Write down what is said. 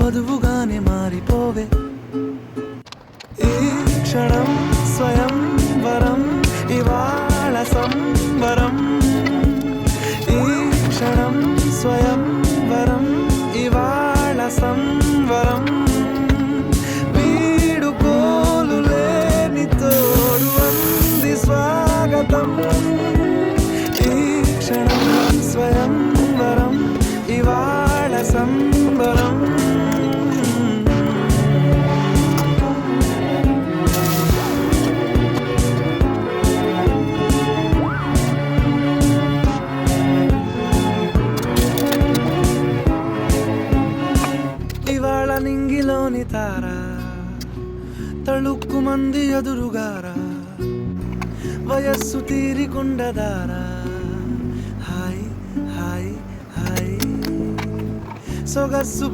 వధువుగానే మారిపోవే. ఈ క్షణం స్వయం వరం, ఇవాళ సంబరం. ఈ క్షణం స్వయం వరం, ఇవాళ సంబరం. వీడుకోలు లేని తోడు అంది స్వాగతం. ఈ క్షణం స్వయం వరం, ఇవాళ సంబరం. ఇవాళ నింగిలోని తార తళుక్కు మంది ఎదురుగారా, వయస్సు తీరికుండదారా. హాయ్ హాయ్ హాయ్ సొగస్సు